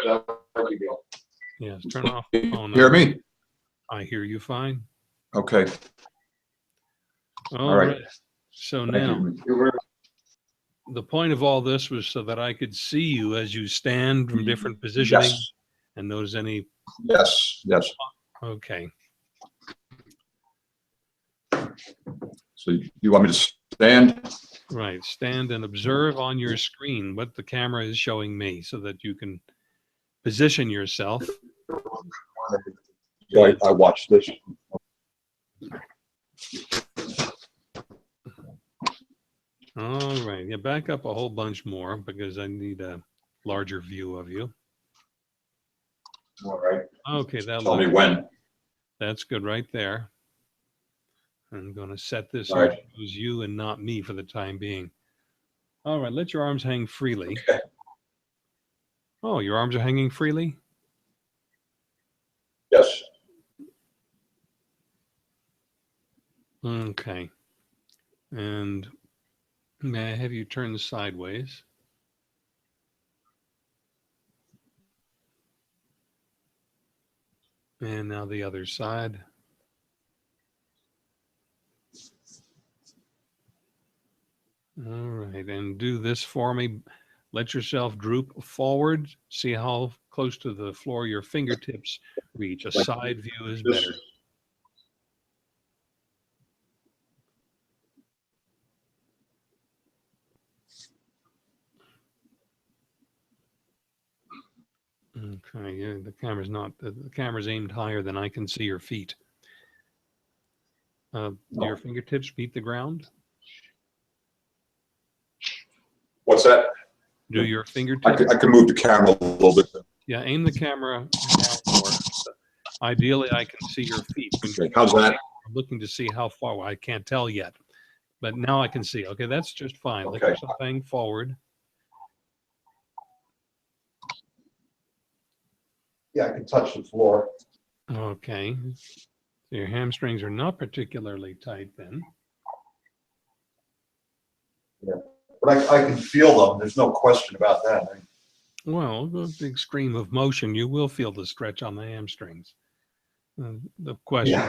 There we go. Yes, turn off the phone. Hear me? I hear you fine. Okay. All right. So Thank now, you. the point of all this was so that I could see you as you stand from different positioning and notice any. Yes. Okay. So you want me to stand? Right. Stand and observe on your screen what the camera is showing me so that you can position yourself. Right, I watched this. All right. Yeah, back up a whole bunch more because I need a larger view of you. All right. Okay, Tell me when. That's good right there. I'm going to set this All so right. it shows you and not me for the time being. All right, let your arms hang freely. Okay. Oh, your arms are hanging freely? Yes. Okay. And may I have you turn sideways? And now the other side. All right, and do this for me. Let yourself droop forward. See how close to the floor your fingertips reach. A side view is better. Okay, yeah, the camera's aimed higher than I can see your feet. Your fingertips beat the ground? What's that? Do your fingertips? I can move the camera a little bit. Yeah, aim the camera down more. Ideally, I can see your feet. Okay, how's that? I'm looking to see how far. Well, I can't tell yet, but now I can see. Okay, that's just fine. Okay. Let yourself hang forward. Yeah, I can touch the floor. Okay. So your hamstrings are not particularly tight then. Yeah, but I can feel them. There's no question about that. Well, the big stream of motion, you will feel the stretch on the hamstrings. The question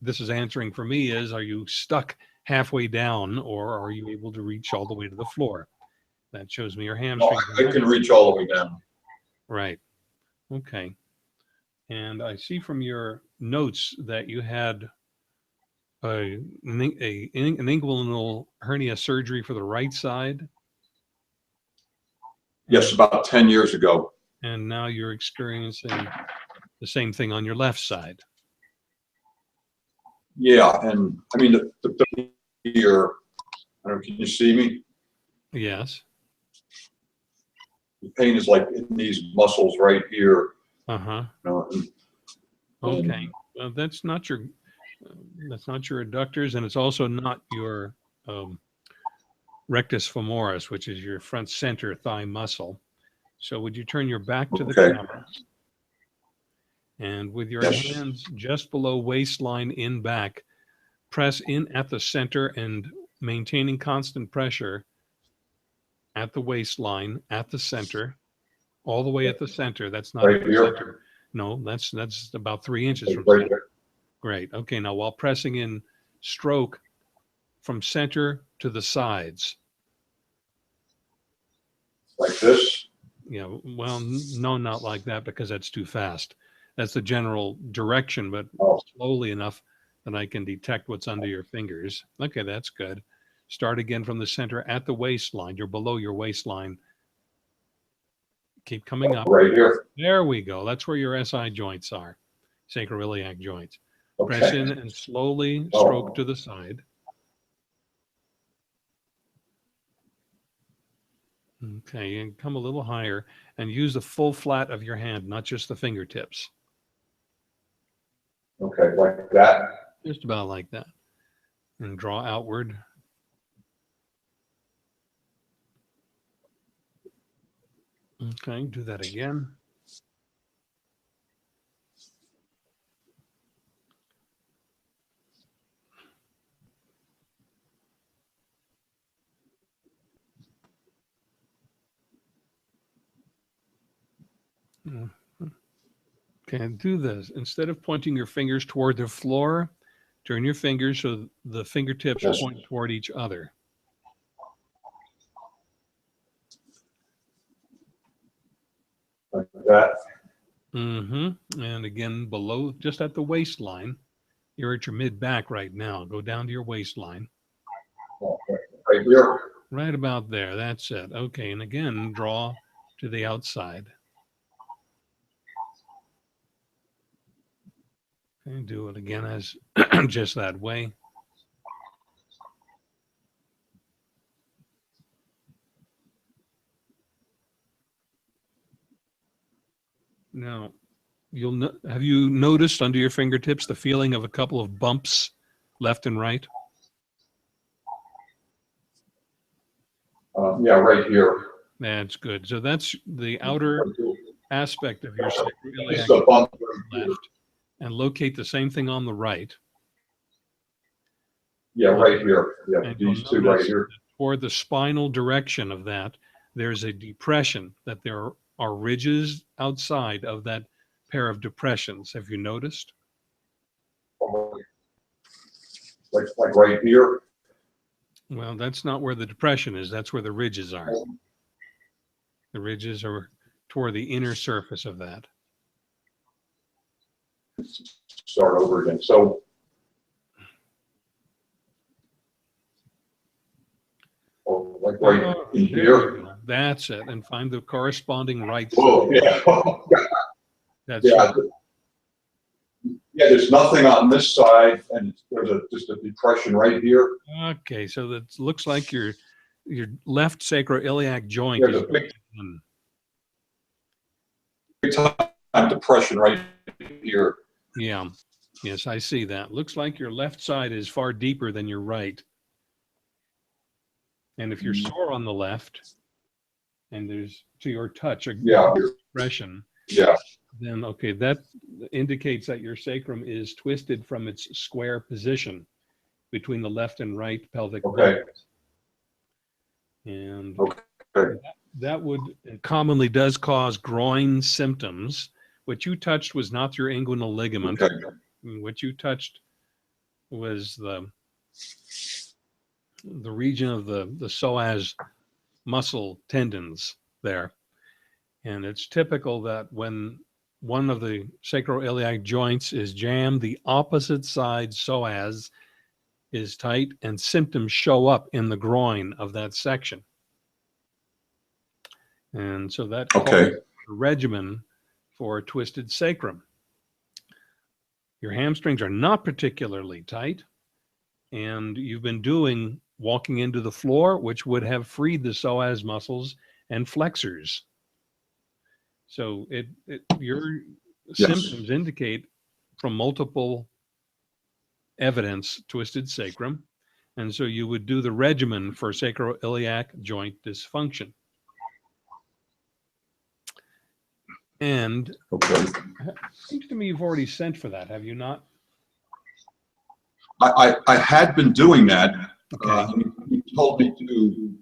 this is answering for me is, are you stuck halfway down or are you able to reach all the way to the floor? That shows me your hamstrings. No, I can reach all the way down. Right. Okay. And I see from your notes that you had an inguinal hernia surgery for the right side. Yes, about 10 years ago. And now you're experiencing the same thing on your left side. Yeah, and I mean, the here, I don't know, can you see me? Yes. The pain is like in these muscles right here. Uh-huh. You know, Okay. Well, that's not your adductors, and it's also not your rectus femoris, which is your front center thigh muscle. So would you turn your back to the camera? And with your hands just below waistline in back, press in at the center and maintaining constant pressure at the waistline, at the center, all the way at the center. That's not at the center. No, that's about 3 inches from center. Great. Okay, now while pressing in, stroke from center to the sides. Like this? Yeah, well, no, not like that because that's too fast. That's the general direction, but slowly enough that I can detect what's under your fingers. Okay, that's good. Start again from the center at the waistline. You're below your waistline. Keep coming up. Right here. There we go. That's where your SI joints are, sacroiliac joints. Okay. Press in and slowly stroke to the side. Okay, and come a little higher and use the full flat of your hand, not just the fingertips. Okay, like that? Just about like that. And draw outward. Okay, do that again. Mm. Okay, do this. Instead of pointing your fingers toward the floor, turn your fingers so the fingertips Yes. point toward each other. Like that. Mm-hmm. And again, below, just at the waistline. You're at your mid-back right now. Go down to your waistline. Right here. Right about there. That's it. Okay, and again, draw to the outside. And do it again as just that way. Now, have you noticed under your fingertips the feeling of a couple of bumps left and right? Yeah, right here. That's good. So that's the outer aspect of your Just sacroiliac a bump right here. left. And locate the same thing on the right. Yeah, right here. Yeah, And these you'll two right notice here. toward the spinal direction of that, there's a depression, that there are ridges outside of that pair of depressions. Have you noticed? Like right here. Well, that's not where the depression is. That's where the ridges are. The ridges are toward the inner surface of that. Start over again. So like right in There here. you go. That's it. And find the corresponding right Whoa, side. yeah. That's Yeah. right. Yeah, there's nothing on this side, and there's just a depression right here. Okay, so that looks like your left sacroiliac joint There's is a big time depression right here. yeah. Yes, I see that. Looks like your left side is far deeper than your right. And if you're sore on the left, and there's to your touch a depression, Yeah. then okay, that indicates that your sacrum is twisted from its square position between the left and right pelvic Okay. bones. And Okay. that would commonly does cause groin symptoms. What you touched was not your inguinal ligament. Okay. What you touched was the region of the psoas muscle tendons there. And it's typical that when one of the sacroiliac joints is jammed, the opposite side psoas is tight and symptoms show up in the groin of that section. And so that calls a regimen for a twisted sacrum. Your hamstrings are not particularly tight, and you've been doing walking into the floor, which would have freed the psoas muscles and flexors. So your symptoms indicate from multiple evidence twisted sacrum, and so you would do the regimen for sacroiliac joint dysfunction. And it seems to me you've already sent for that, have you not? I had been doing that. Okay. He told me to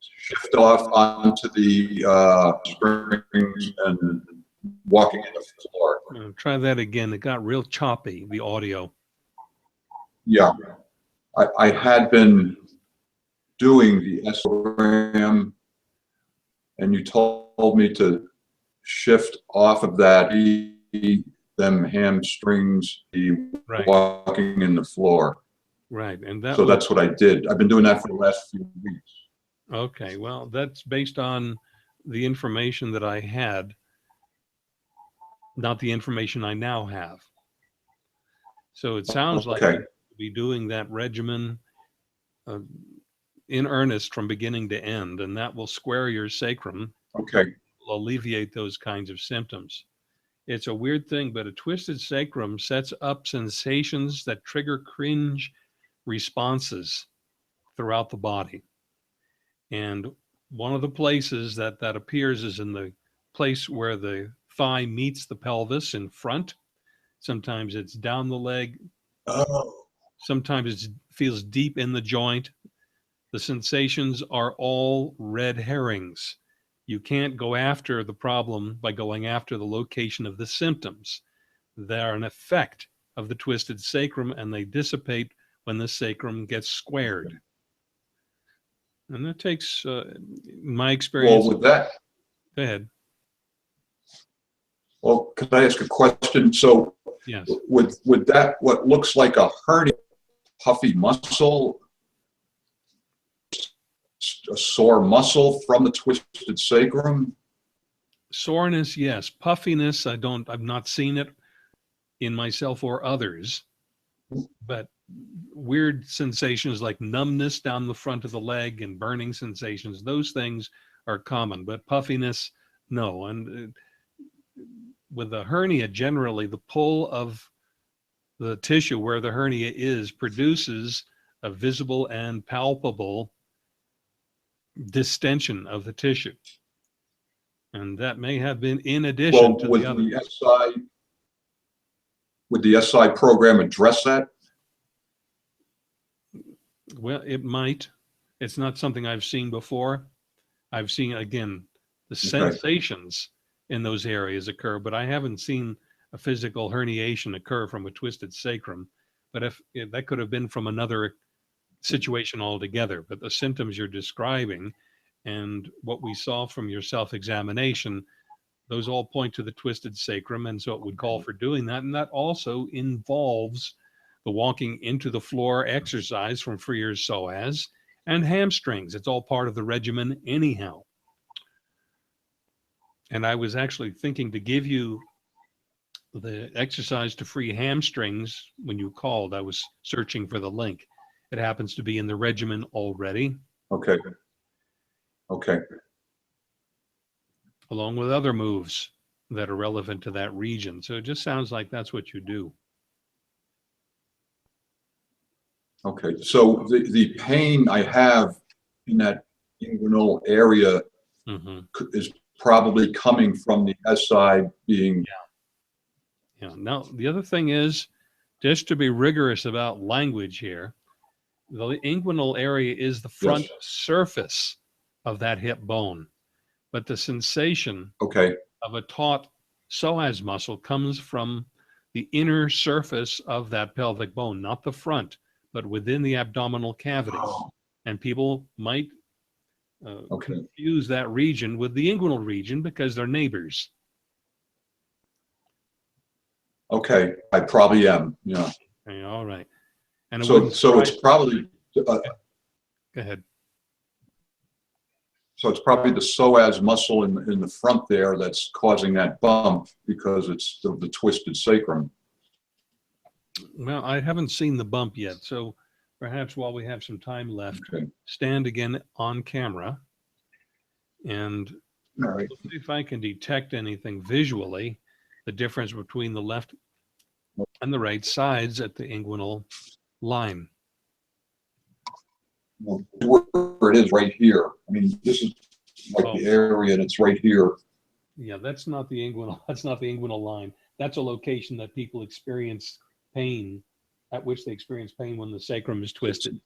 shift off onto the springs and walking in the floor. Try that again. It got real choppy, the audio. Yeah. I had been doing the SRAM, and you told me to shift off of that, them hamstrings, the walking in the floor. Right. And so that's what I did. I've been doing that for the last few weeks. Okay. Well, that's based on the information that I had, not the information I now have. So it sounds like you could be doing that regimen in earnest from beginning to end, and that will square your sacrum. Okay. Will alleviate those kinds of symptoms. It's a weird thing, but a twisted sacrum sets up sensations that trigger cringe responses throughout the body. And one of the places that appears is in the place where the thigh meets the pelvis in front. Sometimes it's down the leg. Sometimes it feels deep in the joint. The sensations are all red herrings. You can't go after the problem by going after the location of the symptoms. They're an effect of the twisted sacrum, and they dissipate when the sacrum gets squared. And that takes, in my experience. Well, with that, go ahead. well, can I ask a question? So, Yes. With that, what looks like a hernia, puffy muscle, a sore muscle from the twisted sacrum? Soreness, yes. Puffiness, I've not seen it in myself or others, but weird sensations like numbness down the front of the leg and burning sensations, those things are common, but puffiness, no. And with a hernia, generally the pull of the tissue where the hernia is produces a visible and palpable distension of the tissue. And that may have been in addition to the other. Would the SI program address that? Well, it might. It's not something I've seen before. I've seen, again, the sensations in those areas occur, but I haven't seen a physical herniation occur from a twisted sacrum. But if that could have been from another situation altogether, but the symptoms you're describing and what we saw from your self-examination, those all point to the twisted sacrum, and so it would call for doing that. And that also involves the walking into the floor exercise from Freer's psoas and hamstrings. It's all part of the regimen anyhow. And I was actually thinking to give you the exercise to free hamstrings when you called. I was searching for the link. It happens to be in the regimen already. Okay. Okay. Along with other moves that are relevant to that region. So it just sounds like that's what you do. Okay. So the pain I have in that inguinal area is probably coming from the SI being. Yeah. Now, the other thing is, just to be rigorous about language here, the inguinal area is the front surface of that hip bone. But the sensation of a taut psoas muscle comes from the inner surface of that pelvic bone, not the front, but within the abdominal cavity. And people might confuse that region with the inguinal region because they're neighbors. Okay, I probably am. Yeah. Okay, all right. And so it's probably. Go ahead. So it's probably the psoas muscle in the front there that's causing that bump because it's the twisted sacrum. Well, I haven't seen the bump yet, so perhaps while we have some time left, stand again on camera and see if I can detect anything visually, the difference between the left and the right sides at the inguinal line. Where it is right here. I mean, this is like the area, and it's right here. Yeah, that's not the inguinal. That's not the inguinal line. That's a location that people experience pain, at which they experience pain when the sacrum is twisted.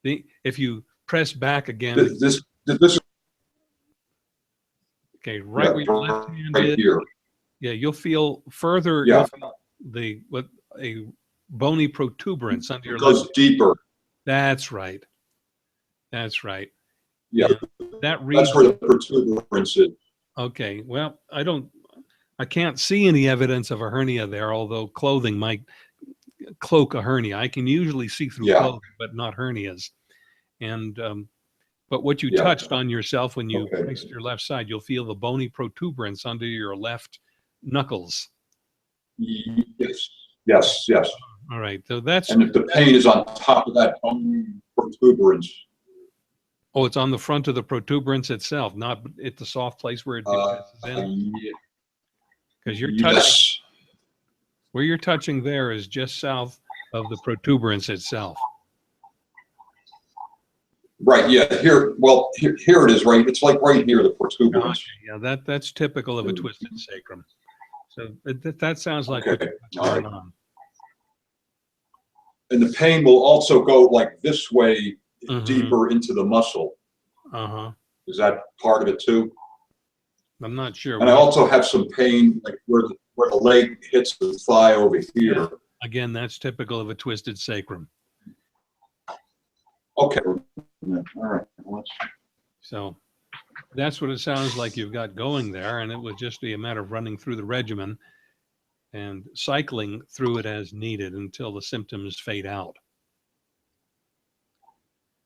If you press back again, this okay, right where your left hand is, here. Yeah, you'll feel further. Yeah. You'll feel a bony protuberance under your goes left. Deeper. That's right. That's right. Yeah. That region. That's where the protuberance is. Okay. Well, I can't see any evidence of a hernia there, although clothing might cloak a hernia. I can usually see through clothing, but not hernias. And but what you touched on yourself when you placed your left side, you'll feel the bony protuberance under your left knuckles. Yes. Yes. Yes. All right. So that's. And if the pain is on top of that bony protuberance. Oh, it's on the front of the protuberance itself, not at the soft place where it depresses in. Yeah. Because you're touching, where you're touching there is just south of the protuberance itself. Right. Yeah. Here. Well, here it is. Right. It's like right here, the protuberance. Yeah. That's typical of a twisted sacrum. So that sounds like what's going on. And the pain will also go like this way, deeper into the muscle. Uh-huh. Is that part of it too? I'm not sure. And I also have some pain, like where the leg hits the thigh over here. Yeah. Again, that's typical of a twisted sacrum. Okay. All right. So that's what it sounds like you've got going there. And it would just be a matter of running through the regimen and cycling through it as needed until the symptoms fade out.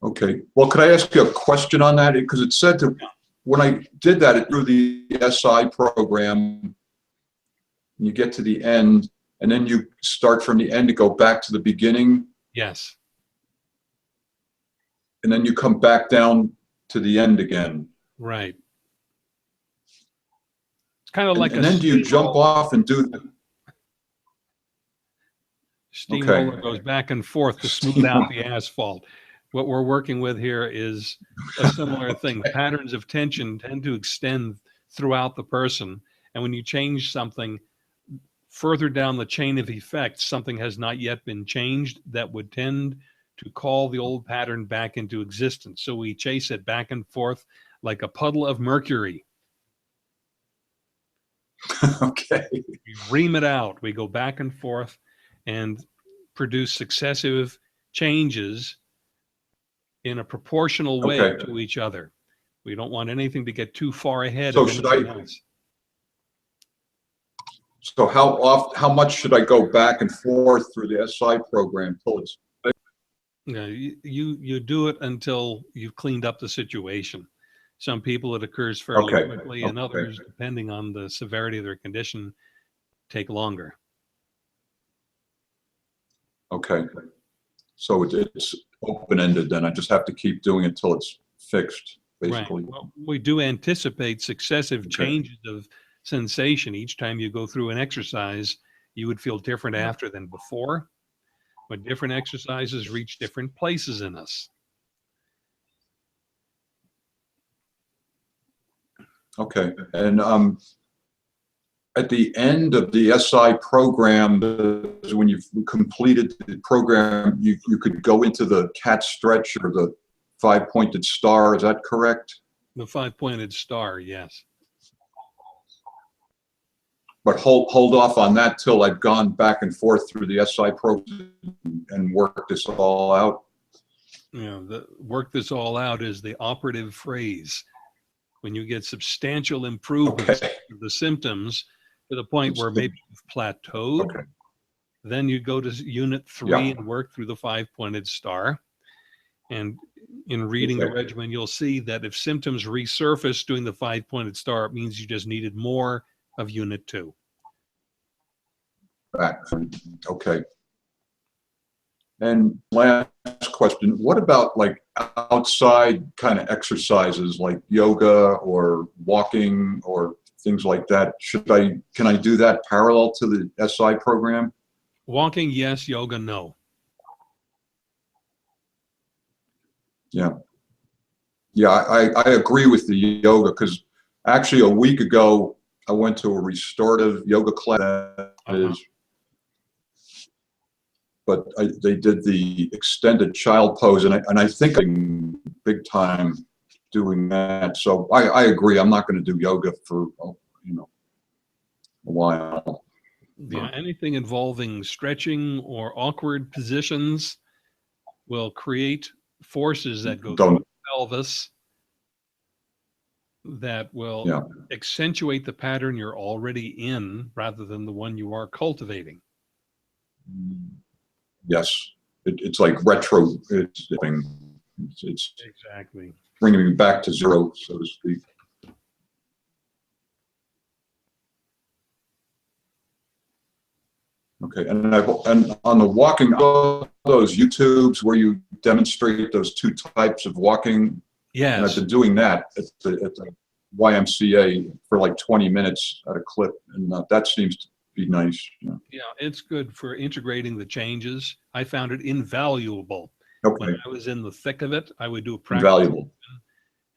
Okay. Well, could I ask you a question on that? Because it said to, when I did that through the SI program, you get to the end, and then you start from the end to go back to the beginning. Yes. And then you come back down to the end again. Right. It's kind of like and then do you jump off and do the steamroller goes back and forth to smooth out the asphalt. What we're working with here is a similar thing. The patterns of tension tend to extend throughout the person. And when you change something further down the chain of effects, something has not yet been changed that would tend to call the old pattern back into existence. So we chase it back and forth like a puddle of mercury. Okay. We ream it out. We go back and forth and produce successive changes in a proportional way to each other. We don't want anything to get too far ahead of anything else. So how much should I go back and forth through the SI program till it's fixed? You do it until you've cleaned up the situation. Some people it occurs fairly quickly, and others, depending on the severity of their condition, take longer. Okay. So it's open-ended then. I just have to keep doing it till it's fixed, basically. Right. Well, we do anticipate successive changes of sensation. Each time you go through an exercise, you would feel different after than before. But different exercises reach different places in us. Okay. And at the end of the SI program, when you've completed the program, you could go into the cat stretch or the 5-pointed star. Is that correct? The 5-pointed star, yes. But hold off on that till I've gone back and forth through the SI program and worked this all out. You know, the work this all out is the operative phrase. When you get substantial improvements of the symptoms to the point where maybe you've plateaued, then you go to unit 3 and work through the 5-pointed star. And in reading the regimen, you'll see that if symptoms resurface doing the 5-pointed star, it means you just needed more of unit 2. Okay. And last question, what about like outside kind of exercises like yoga or walking or things like that? Can I do that parallel to the SI program? Walking, yes. Yoga, no. Yeah. Yeah, I agree with the yoga, because actually a week ago, I went to a restorative yoga class, but they did the extended child pose, and I think I'm big time doing that. So I agree. I'm not going to do yoga for a while. Yeah, anything involving stretching or awkward positions will create forces that go through the pelvis that will accentuate the pattern you're already in rather than the one you are cultivating. Yes, it's like retro. It's exactly bringing me back to zero, so to speak. Okay, and on the walking, those YouTubes where you demonstrate those 2 types of walking. Yes. And I've been doing that at the YMCA for like 20 minutes at a clip, and that seems to be nice. Yeah, it's good for integrating the changes. I found it invaluable. When I was in the thick of it, I would do a practice. Invaluable.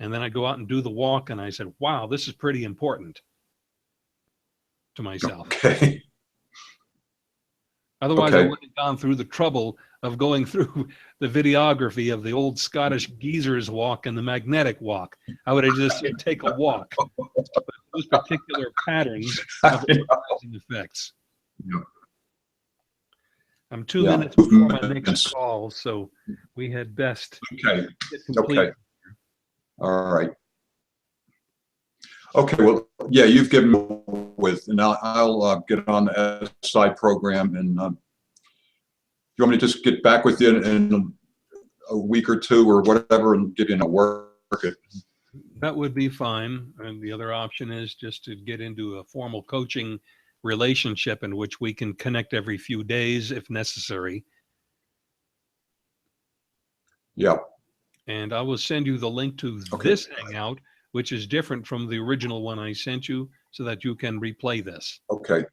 And then I go out and do the walk, and I said, wow, this is pretty important to myself. Okay. Otherwise, I wouldn't have gone through the trouble of going through the videography of the old Scottish geezer's walk and the magnetic walk. I would have just said, take a walk. But those particular patterns of organizing effects. Yeah. I'm 2 Yeah. minutes before my next call, so we had best Okay. get complete. Okay. All right. Okay. Well, yeah, you've given me with, and I'll get on the SI program, and you want me to just get back with you in a week or two or whatever, and give you a work it. That would be fine. And the other option is just to get into a formal coaching relationship in which we can connect every few days if necessary. Yeah. And I will send you the link to this Hangout, which is different from the original one I sent you, so that you can replay this. Okay.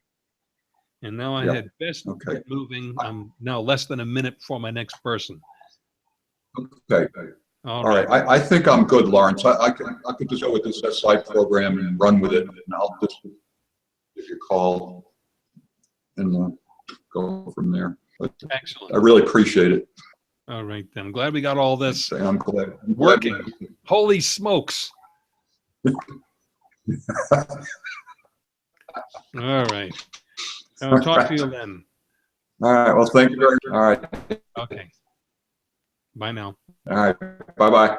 And now I had best get moving. I'm now less than a minute for my next person. Okay. All right. I think I'm good, Lawrence. I could just go with this SI program and run with it, and I'll just give you a call and go from there. But excellent. I really appreciate it. All right, then. I'm glad we got all this I'm glad. working. Holy smokes. All right. I'll talk to you then. All right. Well, thank you very much. All right. Okay. Bye now. All right. Bye-bye.